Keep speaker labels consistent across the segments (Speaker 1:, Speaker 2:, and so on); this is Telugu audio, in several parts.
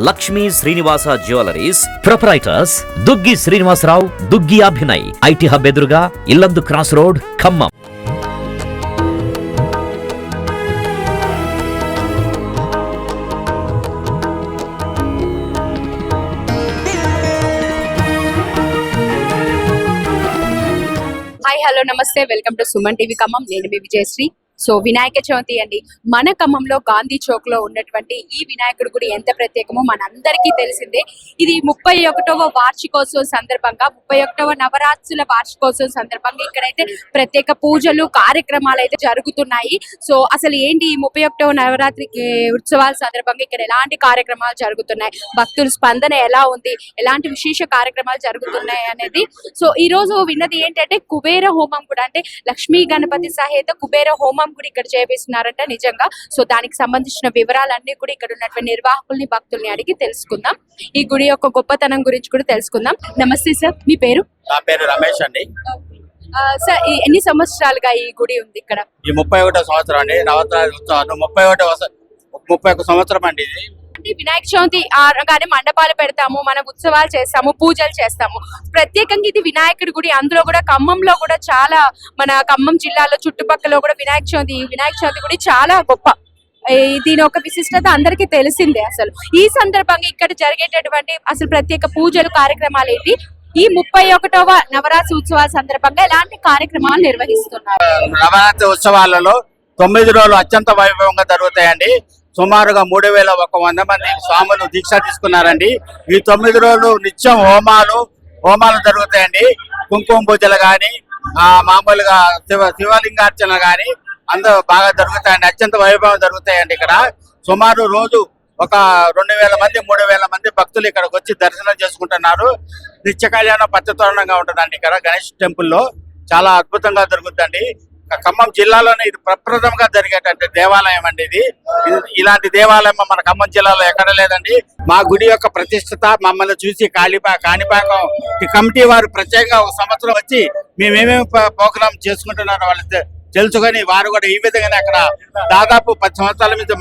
Speaker 1: Lakshmi Srinivasa jewellers proprietors Duggi Srinivasarao, Duggi Abhinay, IT hub ఎదురుగా Yellandu cross road, Khammam.
Speaker 2: Hi hello నమస్తే, welcome to Suman TV Khammam. నేను మీ విజయశ్రీ. సో వినాయక చవితి అండి. మన ఖమ్మంలో గాంధీ చౌక్ లో ఉన్నటువంటి ఈ వినాయకుడి గుడి ఎంత ప్రత్యేకమో మనందరికీ తెలిసిందే. ఇది 31వ వార్షికోత్సవం సందర్భంగా 31వ నవరాత్రుల వార్షికోత్సవం సందర్భంగా ఇక్కడైతే ప్రత్యేక పూజలు కార్యక్రమాలు అయితే జరుగుతున్నాయి. సో అసలు ఏంటి ఈ 31వ నవరాత్రి ఉత్సవాల సందర్భంగా ఇక్కడ ఎలాంటి కార్యక్రమాలు జరుగుతున్నాయి, భక్తుల స్పందన ఎలా ఉంది, ఎలాంటి విశేష కార్యక్రమాలు జరుగుతున్నాయి అనేది. సో ఈ రోజు విన్నది ఏంటంటే కుబేర హోమం కూడా, అంటే లక్ష్మీ గణపతి సహిత కుబేర హోమం కూడా ఇక్కడ చేపిస్తున్నారంట నిజంగా. సో దానికి సంబంధించిన వివరాలన్నీ కూడా ఇక్కడ ఉన్నటువంటి నిర్వాహకుల్ని భక్తుల్ని అడిగి తెలుసుకుందాం. ఈ గుడి యొక్క గొప్పతనం గురించి కూడా తెలుసుకుందాం. నమస్తే సార్, మీ పేరు?
Speaker 3: నా పేరు రమేష్ అండి.
Speaker 2: సార్ ఎన్ని సంవత్సరాలుగా ఈ గుడి ఉంది ఇక్కడ?
Speaker 3: ఈ 31వ సంవత్సరం అండి. నవరాత్రి ఉత్సవాలు 31 సంవత్సరం అండి. ఇది
Speaker 2: అంటే వినాయక చవితి అనగానే మండపాలు పెడతాము, మన ఉత్సవాలు చేస్తాము, పూజలు చేస్తాము. ప్రత్యేకంగా ఇది వినాయకుడి గుడి. అందులో కూడా ఖమ్మంలో కూడా చాలా, మన ఖమ్మం జిల్లాలో చుట్టుపక్కల కూడా వినాయక చవితి గుడి చాలా గొప్ప. దీని ఒక విశిష్టత అందరికీ తెలిసిందే. అసలు ఈ సందర్భంగా ఇక్కడ జరిగేటటువంటి అసలు ప్రత్యేక పూజలు కార్యక్రమాలు ఏంటి, ఈ 31వ నవరాత్రి ఉత్సవాల సందర్భంగా ఎలాంటి కార్యక్రమాలు నిర్వహిస్తున్నారు?
Speaker 3: నవరాత్రి ఉత్సవాలలో 9 రోజులు అత్యంత వైభవంగా జరుగుతాయండి. సుమారుగా 3100 మంది స్వాములు దీక్ష తీసుకున్నారండి. ఈ 9 రోజులు నిత్యం హోమాలు జరుగుతాయండి. కుంకుమ పూజలు గాని, మామూలుగా శివలింగార్చన గాని అందరూ బాగా జరుగుతాయండి. అత్యంత వైభవం జరుగుతాయండి. ఇక్కడ సుమారు రోజు ఒక 2000 మంది 3000 మంది భక్తులు ఇక్కడికి వచ్చి దర్శనం చేసుకుంటున్నారు. నిత్య కళ్యాణం పచ్చతోరణంగా ఉంటుందండి. ఇక్కడ గణేష్ టెంపుల్లో చాలా అద్భుతంగా జరుగుతుందండి. ఖమ్మం జిల్లాలోనే ఇది ప్రప్రథమంగా జరిగేటంటే దేవాలయం అండి. ఇది ఇలాంటి దేవాలయం మన ఖమ్మం జిల్లాలో ఎక్కడ లేదండి. మా గుడి యొక్క ప్రతిష్టత మమ్మల్ని చూసి కాణిపాకం కమిటీ వారు ప్రత్యేకంగా ఒక సంవత్సరం వచ్చి మేమేమేమి ప్రోగ్రామ్ చేసుకుంటున్నారో వాళ్ళు తెలుసుకొని వారు కూడా ఈ విధంగానే అక్కడ దాదాపు 10 సంవత్సరాల మీద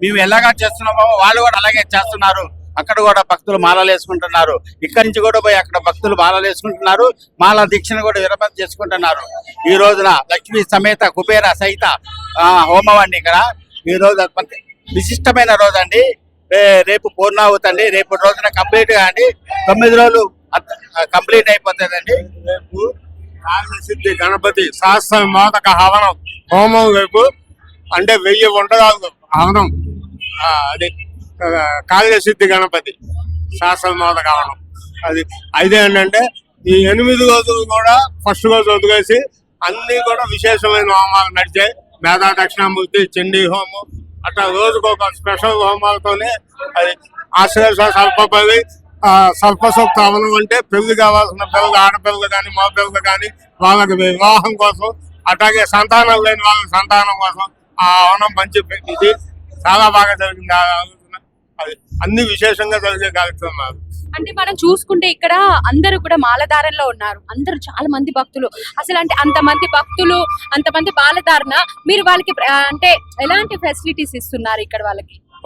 Speaker 3: మేము ఎలాగా చేస్తున్నామో వాళ్ళు కూడా అలాగే చేస్తున్నారు. అక్కడ కూడా భక్తులు మాలలు వేసుకుంటున్నారు. ఇక్కడి నుంచి కూడా పోయి అక్కడ భక్తులు మాలలు వేసుకుంటున్నారు. మాల దీక్షను కూడా విరమణ చేసుకుంటున్నారు. ఈ రోజున లక్ష్మీ సమేత కుబేర సహిత హోమం అండి. ఇక్కడ ఈ రోజు విశిష్టమైన రోజు అండి. రేపు పూర్ణాహుతి అండి. రేపు రోజున కంప్లీట్ గా అండి 9 రోజులు కంప్లీట్ అయిపోతుందండి.
Speaker 4: రేపు కార్యసిద్ధి గణపతి సహస్ర మోదక హవనం హోమం రేపు, అంటే 1000 వంటకాలు హవనం. అది కార్యసిద్ధి గణపతి సహస్ర మోదక హవనం. అది అయితే ఏంటంటే ఈ 8 రోజులు కూడా ఫస్ట్ రోజు వదిలేసి అన్ని కూడా విశేషమైన హోమాలు నడిచాయి. మేధా దక్షిణామూర్తి, చండీ హోమం, అట్లా రోజుకు ఒక స్పెషల్ హోమాలతోనే అది ఆశ్రేష స్వల్పపల్లి స్వల్పసూక్త హవనం. అంటే పెళ్లి కావాల్సిన పిల్లలు, ఆడపిల్లలు కానీ మగపిల్లలు కానీ వాళ్ళకి వివాహం కోసం, అట్లాగే సంతానం లేని వాళ్ళకి సంతానం కోసం ఆ హవనం మంచి ఇది చాలా బాగా జరిగింది. అది అన్ని విశేషంగా జరిగే కార్యక్రమాలు.
Speaker 2: అంటే మనం చూసుకుంటే ఇక్కడ అందరూ కూడా మాలధారణలో ఉన్నారు. అందరూ చాలా మంది భక్తులు. అసలు అంటే అంతమంది భక్తులు, అంతమంది మాలధారణ, మీరు వాళ్ళకి అంటే ఎలాంటి ఫెసిలిటీస్ ఇస్తున్నారు ఇక్కడ?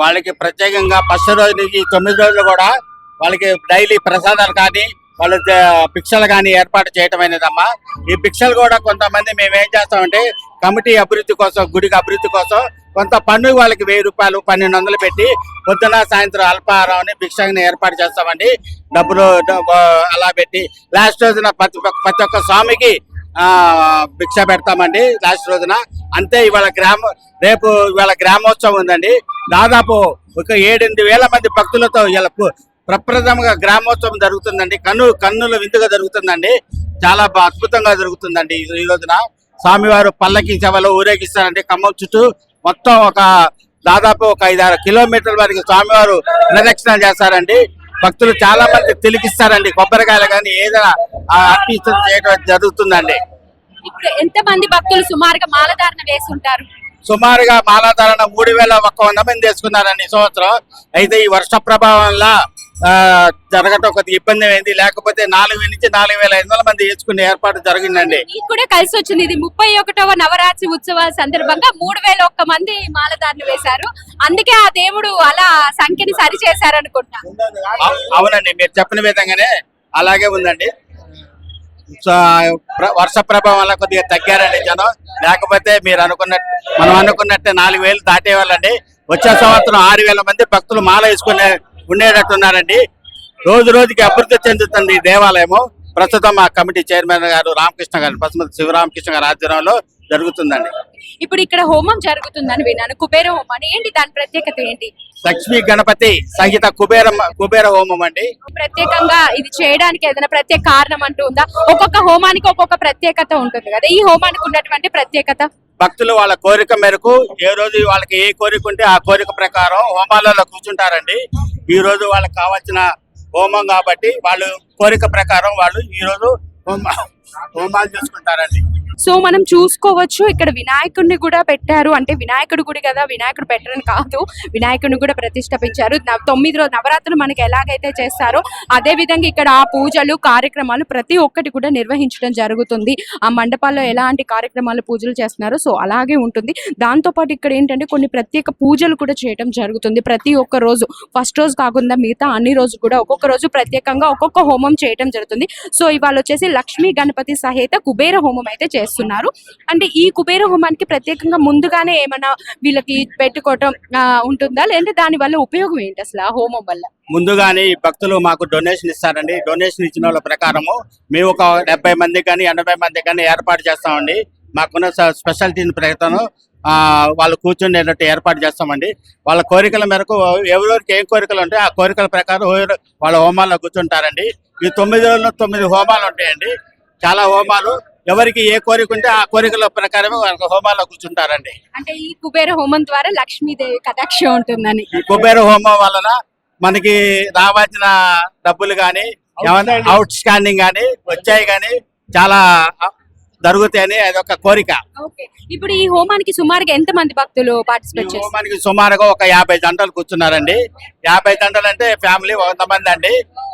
Speaker 3: వాళ్ళకి ప్రత్యేకంగా ఫస్ట్ రోజు నుంచి 9 రోజులు కూడా వాళ్ళకి డైలీ ప్రసాదాలు కానీ వాళ్ళ భిక్షలు కానీ ఏర్పాటు చేయటం అనేదమ్మా. ఈ భిక్షలు కూడా కొంతమంది మేము ఏం చేస్తామంటే కమిటీ అభివృద్ధి కోసం, గుడికి అభివృద్ధి కోసం కొంత పన్ను వాళ్ళకి 1000 రూపాయలు 1200 పెట్టి పొద్దున సాయంత్రం అల్పాహారం అని భిక్షని ఏర్పాటు చేస్తామండి. డబ్బులు అలా పెట్టి లాస్ట్ రోజున ప్రతి ఒక్క స్వామికి భిక్ష పెడతామండి లాస్ట్ రోజున. అంతే. రేపు ఇవాళ గ్రామోత్సవం ఉందండి. దాదాపు ఒక 7-8 మంది భక్తులతో ఇలా ప్రప్రథమంగా గ్రామోత్సవం జరుగుతుందండి. కన్నుల విందుగా జరుగుతుందండి. చాలా అద్భుతంగా జరుగుతుందండి. ఈ రోజున స్వామివారు పల్లకి సేవలో ఊరేగిస్తారండి. ఖమ్మం చుట్టూ మొత్తం దాదాపు ఒక 5-6 కిలోమీటర్ల వరకు స్వామివారు ప్రదక్షిణలు చేస్తారండి. భక్తులు చాలా మంది తిలికిస్తారండి. కొబ్బరికాయలు కానీ ఏదైనా అర్పించడం చేయడం జరుగుతుందండి.
Speaker 2: ఇప్పుడు ఎంత మంది భక్తులు సుమారుగా మాలధారణ వేసుంటారు?
Speaker 3: సుమారుగా మాలాధారణ 3100 మంది వేసుకున్నారండి ఈ సంవత్సరం. అయితే ఈ వర్ష ప్రభావం వల్ల జరగటం కొద్దిగా ఇబ్బంది అయింది. లేకపోతే 4,000 నుంచి 4,500 మంది వేసుకునే ఏర్పాటు జరిగిందండి.
Speaker 2: మీకు కూడా కలిసి వచ్చింది. ఇది 31వ నవరాత్రి ఉత్సవాల సందర్భంగా 3,001 మంది మాలధారణ వేశారు. అందుకే ఆ దేవుడు అలా సంఖ్యని సరి చేశారు అనుకుంటా.
Speaker 3: అవునండి, మీరు చెప్పిన విధంగానే అలాగే ఉందండి. వర్ష ప్రభావం వల్ల కొద్దిగా తగ్గారండి జనం. లేకపోతే మీరు మనం అనుకున్నట్టే 4,000 దాటేవాళ్ళండి. వచ్చే సంవత్సరం 6,000 మంది భక్తులు మాల వేసుకునే ఉండేటట్టున్నారండి. రోజు రోజుకి అభివృద్ధి చెందుతుంది ఈ దేవాలయము. ప్రస్తుతం మా కమిటీ చైర్మన్ గారు రామకృష్ణ గారు, పసుమతి శివరామకృష్ణ గారి ఆధ్వర్యంలో జరుగుతుందండి.
Speaker 2: ఇప్పుడు ఇక్కడ హోమం జరుగుతుందని విన్నాను, కుబేర హోమం. ఏంటి దాని ప్రత్యేకత ఏంటి?
Speaker 3: లక్ష్మీ గణపతి సహిత కుబేర హోమం అండి.
Speaker 2: ప్రత్యేకంగా ఇది చేయడానికి ఏదైనా ప్రత్యేక కారణం అంటూ ఉందా? ఒక్కొక్క హోమానికి ఒక్కొక్క ప్రత్యేకత ఉంటుంది కదా, ఈ హోమానికి ఉన్నటువంటి ప్రత్యేకత?
Speaker 3: భక్తులు వాళ్ళ కోరిక మేరకు ఏ రోజు వాళ్ళకి ఏ కోరిక ఉంటే ఆ కోరిక ప్రకారం హోమాలలో కూర్చుంటారండి. ఈ రోజు వాళ్ళకి కావాల్సిన హోమం కాబట్టి వాళ్ళు కోరిక ప్రకారం వాళ్ళు ఈ రోజు హోమాలు చేసుకుంటారండి.
Speaker 2: సో మనం చూసుకోవచ్చు, ఇక్కడ వినాయకుడిని కూడా పెట్టారు. అంటే వినాయకుడి గుడి కదా, వినాయకుడు పెట్టరని కాదు, వినాయకుడిని కూడా ప్రతిష్ఠించారు. 9 రోజు నవరాత్రులు మనకి ఎలాగైతే చేస్తారో అదే విధంగా ఇక్కడ ఆ పూజలు కార్యక్రమాలు ప్రతి ఒక్కటి కూడా నిర్వహించడం జరుగుతుంది. ఆ మండపాల్లో ఎలాంటి కార్యక్రమాలు పూజలు చేస్తున్నారో సో అలాగే ఉంటుంది. దాంతో పాటు ఇక్కడ ఏంటంటే కొన్ని ప్రత్యేక పూజలు కూడా చేయడం జరుగుతుంది. ప్రతి ఒక్క రోజు, ఫస్ట్ రోజు కాకుండా మిగతా అన్ని రోజులు కూడా ఒక్కొక్క రోజు ప్రత్యేకంగా ఒక్కొక్క హోమం చేయడం జరుగుతుంది. సో ఇవాళ వచ్చేసి లక్ష్మీ గణపతి సహిత కుబేర హోమం అయితే చేస్తున్నారు. అంటే ఈ కుబేర హోమానికి ప్రత్యేకంగా ముందుగానే ఏమైనా వీళ్ళకి పెట్టుకోవటం ఉంటుందా, లేదంటే దాని వల్ల ఉపయోగం ఏంటి అసలు ఆ హోమం వల్ల?
Speaker 3: ముందుగానే ఈ భక్తులు మాకు డొనేషన్ ఇస్తారండి. డొనేషన్ ఇచ్చిన వాళ్ళ ప్రకారము మేము ఒక 70 మంది కానీ 80 మంది కానీ ఏర్పాటు చేస్తామండి. మాకున్న స్పెషాలిటీని ప్రయత్నం వాళ్ళు కూర్చునేటట్టు ఏర్పాటు చేస్తామండి. వాళ్ళ కోరికల మేరకు ఎవరెవరికి ఏం కోరికలు ఉంటాయి ఆ కోరికల ప్రకారం వాళ్ళ హోమాల్లో కూర్చుంటారండి. ఈ 9 రోజుల్లో 9 హోమాలు ఉంటాయండి. చాలా హోమాలు, ఎవరికి ఏ కోరిక ఉంటే ఆ కోరికల ప్రకారమే వాళ్ళ హోమాల్లో కూర్చుంటారండి.
Speaker 2: అంటే ఈ కుబేర హోమం ద్వారా లక్ష్మీదేవి కటాక్షం ఉంటుందని.
Speaker 3: ఈ కుబేర హోమం వలన మనకి రావాల్సిన డబ్బులు కానీ అవుట్ స్టాండింగ్ కానీ వచ్చాయి కానీ చాలా జరుగుతాయని అదొక కోరిక.
Speaker 2: ఇప్పుడు ఈ హోమానికి సుమారుగా ఎంత మంది భక్తులు పార్టిసిపేట్ చేస్తారు?
Speaker 3: హోమానికి సుమారుగా ఒక 50 జంటలు కూర్చున్నారండి. 50 జంటలు అంటే ఫ్యామిలీ 100 మంది అండి.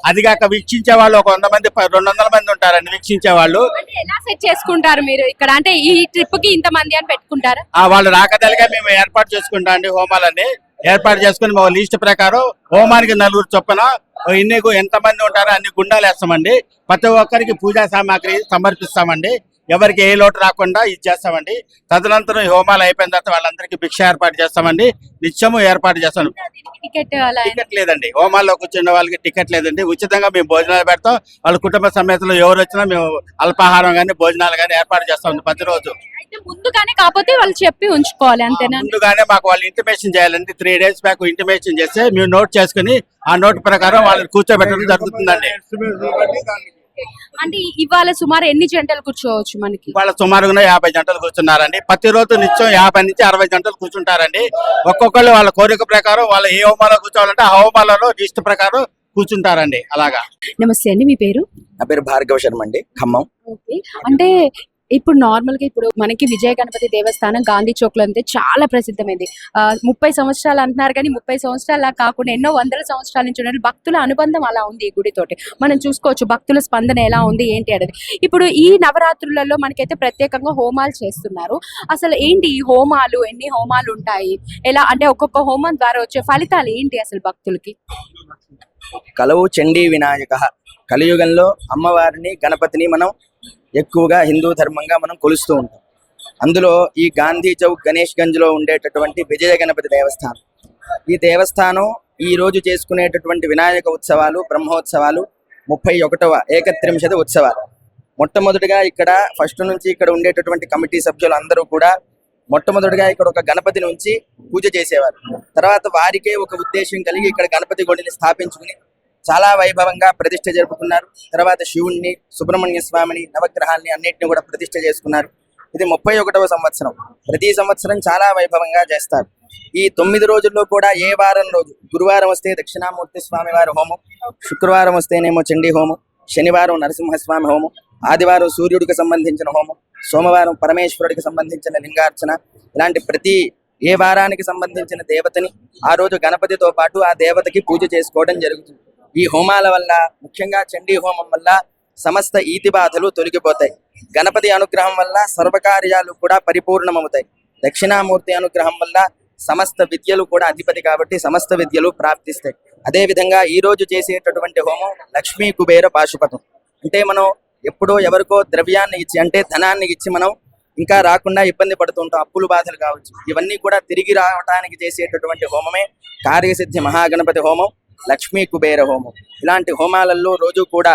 Speaker 3: అది కాక వీక్షించే వాళ్ళు ఒక 100 మంది 200 మంది ఉంటారండి వీక్షించే వాళ్ళు.
Speaker 2: ఎలా సెట్ చేసుకుంటారు మీరు ఇక్కడ? అంటే ఈ ట్రిప్ కి ఇంత మంది అని పెట్టుకుంటారా?
Speaker 3: వాళ్ళు రాకదలిగా మేము ఏర్పాటు చేసుకుంటాం అండి. హోమాలన్నీ ఏర్పాటు చేసుకుని మా లిస్ట్ ప్రకారం హోమానికి 4 చొప్పున ఎంత మంది ఉంటారో అన్ని గుండాలు వేస్తామండి. ప్రతి ఒక్కరికి పూజా సామాగ్రి సమర్పిస్తామండి. ఎవరికి ఏ లోటు రాకుండా ఇచ్చేస్తామండి. తదనంతరం హోమాలు అయిపోయిన తర్వాత వాళ్ళందరికీ భిక్ష ఏర్పాటు చేస్తామండి. నిత్యము ఏర్పాటు చేస్తాం. టికెట్ లేదండి. హోమాల్లో కూర్చున్న వాళ్ళకి టికెట్ లేదండి. ఉచితంగా మేము భోజనాలు పెడతాం. వాళ్ళ కుటుంబ సమేతలో ఎవరు వచ్చినా మేము అల్పాహారం కానీ భోజనాలు కానీ ఏర్పాటు చేస్తాం ప్రతిరోజు.
Speaker 2: ముందుగానే కాకపోతే వాళ్ళు చెప్పి ఉంచుకోవాలి అంతేనా?
Speaker 3: ముందుగానే మాకు వాళ్ళు ఇంటిమేషన్ చేయాలండి. 3 days బ్యాక్ ఇంటిమేషన్ చేస్తే మేము నోట్ చేసుకుని ఆ నోట్ ప్రకారం వాళ్ళని కూర్చోబెట్టడం జరుగుతుందండి.
Speaker 2: అంటే ఇవాళ సుమారు ఎన్ని జంటలు కూర్చోవచ్చు మనకి?
Speaker 3: ఇవాళ సుమారుగా 50 జంటలు కూర్చున్నారండి. ప్రతిరోజు నిత్యం 50 నుంచి 60 జంటలు కూర్చుంటారండి. ఒక్కొక్కళ్ళు వాళ్ళ కోరిక ప్రకారం వాళ్ళు ఏ హోమాలో కూర్చోవాలంటే ఆ హోమాలలో లిస్ట్ ప్రకారం కూర్చుంటారండి. అలాగా.
Speaker 2: నమస్తే అండి, మీ పేరు?
Speaker 5: నా పేరు భార్గవ శర్మ అండి, ఖమ్మం.
Speaker 2: అంటే ఇప్పుడు నార్మల్ గా ఇప్పుడు మనకి విజయ గణపతి దేవస్థానం గాంధీ చౌక్ లో అంటే చాలా ప్రసిద్ధమైంది. 30 సంవత్సరాలు అంటున్నారు కానీ 30 సంవత్సరాల కాకుండా ఎన్నో వందల సంవత్సరాల నుంచి ఉన్న భక్తుల అనుబంధం అలా ఉంది ఈ గుడితోటి. మనం చూసుకోవచ్చు భక్తుల స్పందన ఎలా ఉంది ఏంటి అనేది. ఇప్పుడు ఈ నవరాత్రులలో మనకైతే ప్రత్యేకంగా హోమాలు చేస్తున్నారు. అసలు ఏంటి ఈ హోమాలు, ఎన్ని హోమాలు ఉంటాయి, ఎలా అంటే ఒక్కొక్క హోమం ద్వారా వచ్చే ఫలితాలు ఏంటి అసలు భక్తులకి?
Speaker 5: కలవు చండీ వినాయక. కలియుగంలో అమ్మవారిని గణపతిని మనం ఎక్కువగా హిందూ ధర్మంగా మనం కొలుస్తూ ఉంటాం. అందులో ఈ గాంధీ చౌక్ గణేష్ గంజ్ లో ఉండేటటువంటి విజయ గణపతి దేవస్థానం, ఈ దేవస్థానం ఈ రోజు చేసుకునేటటువంటి వినాయక ఉత్సవాలు బ్రహ్మోత్సవాలు 31వ ఏకత్రింశత ఉత్సవాలు. మొట్టమొదటిగా ఇక్కడ ఫస్ట్ నుంచి ఇక్కడ ఉండేటటువంటి కమిటీ సభ్యులు అందరూ కూడా మొట్టమొదటిగా ఇక్కడ ఒక గణపతి నుంచి పూజ చేసేవారు. తర్వాత వారికే ఒక ఉద్దేశం కలిగి ఇక్కడ గణపతి గుడిని స్థాపించుకుని చాలా వైభవంగా ప్రతిష్ఠ జరుపుకున్నారు. తర్వాత శివుణ్ణి, సుబ్రహ్మణ్య స్వామిని, నవగ్రహాల్ని అన్నిటిని కూడా ప్రతిష్ఠ చేసుకున్నారు. ఇది 31వ సంవత్సరం. ప్రతి సంవత్సరం చాలా వైభవంగా చేస్తారు. ఈ 9 రోజుల్లో కూడా ఏ వారం రోజు, గురువారం వస్తే దక్షిణామూర్తి స్వామి వారి హోమం, శుక్రవారం వస్తేనేమో చండీ హోమం, శనివారం నరసింహస్వామి హోమం, ఆదివారం సూర్యుడికి సంబంధించిన హోమం, సోమవారం పరమేశ్వరుడికి సంబంధించిన లింగార్చన, ఇలాంటి ప్రతి ఏ వారానికి సంబంధించిన దేవతని ఆ రోజు గణపతితో పాటు ఆ దేవతకి పూజ చేసుకోవడం జరుగుతుంది. ఈ హోమాల వల్ల, ముఖ్యంగా చండీ హోమం వల్ల సమస్త ఈతి బాధలు తొలగిపోతాయి. గణపతి అనుగ్రహం వల్ల సర్వకార్యాలు కూడా పరిపూర్ణమవుతాయి. దక్షిణామూర్తి అనుగ్రహం వల్ల సమస్త విద్యలు కూడా అధిపతి కాబట్టి సమస్త విద్యలు ప్రాప్తిస్తాయి. అదే విధంగా ఈ రోజు చేసేటటువంటి హోమం లక్ష్మీ కుబేర పాశుపతం. అంటే మనం ఎప్పుడో ఎవరికో ద్రవ్యాన్ని ఇచ్చి, అంటే ధనాన్ని ఇచ్చి మనం ఇంకా రాకుండా ఇబ్బంది పడుతుంటాం, అప్పులు బాధలు కావచ్చు. ఇవన్నీ కూడా తిరిగి రావడానికి చేసేటటువంటి హోమమే కార్యసిద్ధి మహాగణపతి హోమం, లక్ష్మీ కుబేర హోమం. ఇలాంటి హోమాలలో రోజు కూడా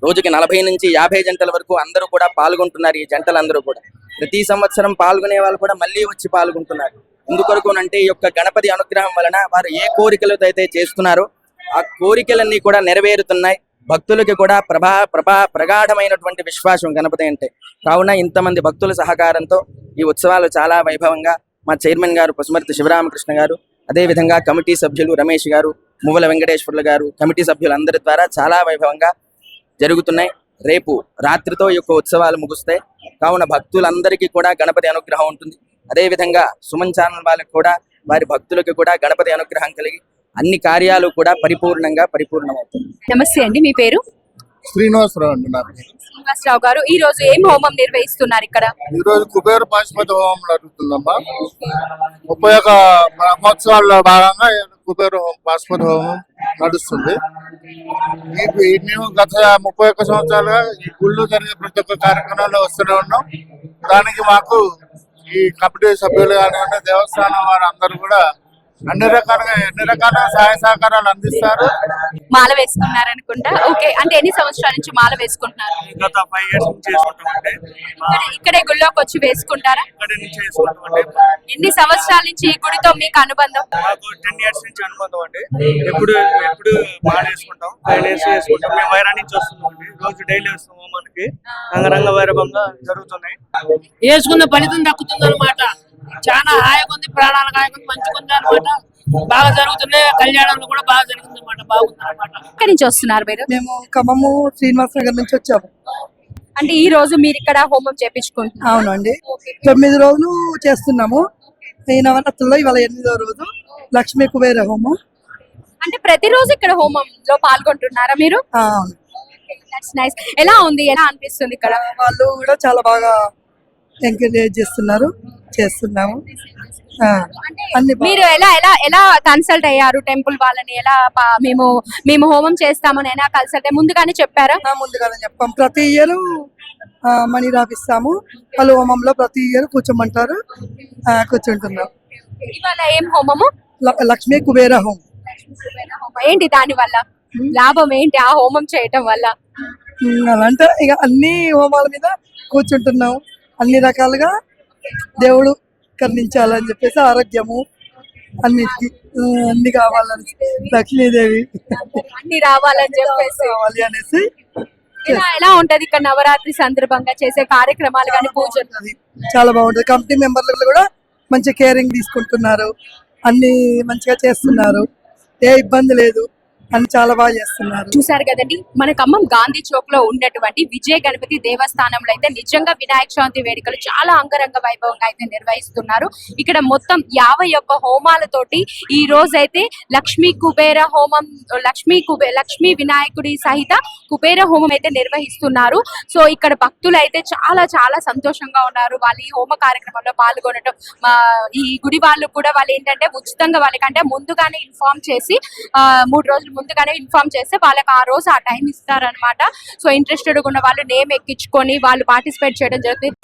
Speaker 5: రోజుకి 40 నుంచి 50 జంటల వరకు అందరూ కూడా పాల్గొంటున్నారు. ఈ జంటలందరూ కూడా ప్రతి సంవత్సరం పాల్గొనే వాళ్ళు కూడా మళ్ళీ వచ్చి పాల్గొంటున్నారు. ఎందుకొరకునంటే ఈ యొక్క గణపతి అనుగ్రహం వలన వారు ఏ కోరికలతో అయితే చేస్తున్నారో ఆ కోరికలన్నీ కూడా నెరవేరుతున్నాయి. భక్తులకి కూడా ప్రగాఢమైనటువంటి విశ్వాసం గణపతి అంటే. కావున ఇంతమంది భక్తుల సహకారంతో ఈ ఉత్సవాలు చాలా వైభవంగా మా చైర్మన్ గారు పసుమర్తి శివరామకృష్ణ గారు, అదేవిధంగా కమిటీ సభ్యులు రమేష్ గారు, మువ్వల వెంకటేశ్వర్లు గారు, కమిటీ సభ్యులందరి ద్వారా చాలా వైభవంగా జరుగుతున్నాయి. రేపు రాత్రితో ఈ యొక్క ఉత్సవాలు ముగుస్తాయి. కావున భక్తులందరికీ కూడా గణపతి అనుగ్రహం ఉంటుంది. అదేవిధంగా సుమన్ ఛానల్ వాళ్ళకి కూడా, వారి భక్తులకి కూడా గణపతి అనుగ్రహం కలిగి అన్ని కార్యాలు కూడా పరిపూర్ణమవుతాయి.
Speaker 2: నమస్తే అండి, మీ పేరు?
Speaker 4: శ్రీనివాసరావు అండి నా పేరు.
Speaker 2: శ్రీనివాసరావు గారు, ఈ రోజు ఏం హోమం నిర్వహిస్తున్నారు ఇక్కడ?
Speaker 4: ఈ రోజు కుబేర పాశుపతి హోమం నడుస్తుందమ్మా. 31 బ్రహ్మోత్సవాల్లో భాగంగా కుబేర పాశుపతి హోమం నడుస్తుంది. మేము గత 31 సంవత్సరాలుగా ఈ గుళ్ళు జరిగే ప్రతి ఒక్క కార్యక్రమంలో వస్తూనే ఉన్నాం. దానికి మాకు ఈ కమిటీ సభ్యులు కానివ్వండి, దేవస్థానం వారు అందరూ కూడా అన్ని రకాల సహాయ సహకారాలు అందిస్తారు.
Speaker 2: మాల వేసుకున్నారనుకుంటా. ఓకే, అంటే ఎన్ని సంవత్సరాల నుంచి మాల వేసుకుంటున్నారు?
Speaker 6: గత 5 years నుంచి చేసుకుంటామండి.
Speaker 2: ఇక్కడే గుళ్ళోకి వచ్చి వేసుకుంటారా?
Speaker 6: ఇక్కడ నుంచి చేసుకుంటామండి.
Speaker 2: ఎన్ని సంవత్సరాల నుంచి ఈ గుడితో మీకు అనుబంధం?
Speaker 6: మాకు 10 years నుంచి అనుబంధం అండి. ఎప్పుడు బాగా చేసుకుంటాం, 5 years చేసుకుంటాం. మేము వైరా నుంచి వస్తున్నామండి. రోజు డైలీ వస్తాము. మనకి రంగరంగ వైరవంగా జరుగుతున్నాయి.
Speaker 7: వేసుకున్న ఫలితం దక్కుతుంది అనమాట. చాలా హాయిగా ఉంది, ప్రాణాలకు హాయిగా ఉంది, మంచిగా ఉంది అనమాట. బాగా జరుగుతున్నాయి. కళ్యాణంలో కూడా బాగా జరుగుతుంది అనమాట. బాగుంది అనమాట.
Speaker 2: ఎక్కడి నుంచి వస్తున్నారు మీరు?
Speaker 8: మేము ఖమ్మము శ్రీనివాస నగర్ నుంచి వచ్చాము.
Speaker 2: అంటే ఈ రోజు మీరు ఇక్కడ హోమం చేపించుకుంటున్నారు?
Speaker 8: అవునండి, 9 రోజులు చేస్తున్నాము. ఈ నవరాత్రుల్లో ఇవాళ 8వ రోజు లక్ష్మీ కుబేర హోమం.
Speaker 2: అంటే ప్రతిరోజు ఇక్కడ హోమంలో పాల్గొంటున్నారా మీరు?
Speaker 8: అవును.
Speaker 2: That's nice. ఎలా ఉంది, ఎలా అనిపిస్తుంది ఇక్కడ?
Speaker 8: వాళ్ళు కూడా చాలా బాగా ఎంకరేజ్ చేస్తున్నాము. అన్ని
Speaker 2: మీరు ఎలా కన్సల్ట్ అయ్యారు టెంపుల్ వాళ్ళని? మేము హోమం చేస్తామని ఎలా కన్సల్ట్ ముందుగానే చెప్పారా?
Speaker 8: ముందుగానే చెప్పాం. ప్రతి ఇయర్ మనీ రాపిస్తాము. వాళ్ళు హోమంలో ప్రతి ఇయర్ కూర్చోమంటారు, కూర్చుంటున్నాం.
Speaker 2: ఇవాళ ఏం హోమము?
Speaker 8: లక్ష్మీ కుబేర హోమం.
Speaker 2: ఏంటి దాని వల్ల లాభం ఏంటి ఆ హోమం చేయటం వల్ల?
Speaker 8: అలాంటే ఇక అన్ని హోమాల మీద కూర్చుంటున్నాము. అన్ని రకాలుగా దేవుడు కరుణించాలని చెప్పేసి, ఆరోగ్యము అన్ని కావాలని, లక్ష్మీదేవి
Speaker 2: అన్ని రావాలని చెప్పేసి
Speaker 8: కావాలి అనేసి
Speaker 2: ఎలా ఉంటది ఇక్కడ నవరాత్రి సందర్భంగా చేసే కార్యక్రమాలు కానీ పూజలు?
Speaker 8: చాలా బాగుంటది. కమిటీ మెంబర్లు కూడా మంచి కేరింగ్ తీసుకుంటున్నారు. అన్ని మంచిగా చేస్తున్నారు. ఏ ఇబ్బంది లేదు. అని చాలా బాగా చేస్తున్నారు.
Speaker 2: చూసారు కదండి, మన ఖమ్మం గాంధీ చౌక్ లో ఉన్నటువంటి విజయ గణపతి దేవస్థానంలో అయితే నిజంగా వినాయక చవితి వేడుకలు చాలా అంగరంగ వైభవంగా అయితే నిర్వహిస్తున్నారు. ఇక్కడ మొత్తం 51 హోమాలతోటి ఈ రోజు అయితే లక్ష్మీ కుబేర హోమం, లక్ష్మీ వినాయకుడి సహిత కుబేర హోమం అయితే నిర్వహిస్తున్నారు. సో ఇక్కడ భక్తులు అయితే చాలా సంతోషంగా ఉన్నారు. వాళ్ళు ఈ హోమ కార్యక్రమంలో పాల్గొనడం, ఈ గుడి వాళ్ళు కూడా వాళ్ళు ఏంటంటే ఉచితంగా వాళ్ళకంటే ముందుగానే ఇన్ఫార్మ్ చేసి 3 రోజులు ముందుగానే ఇన్ఫార్మ్ చేస్తే వాళ్ళకి ఆ రోజు ఆ టైం ఇస్తారనమాట. సో ఇంట్రెస్టెడ్ ఉన్న వాళ్ళు నేమ్ ఎక్కించుకొని వాళ్ళు పార్టిసిపేట్ చేయడం జరుగుతుంది.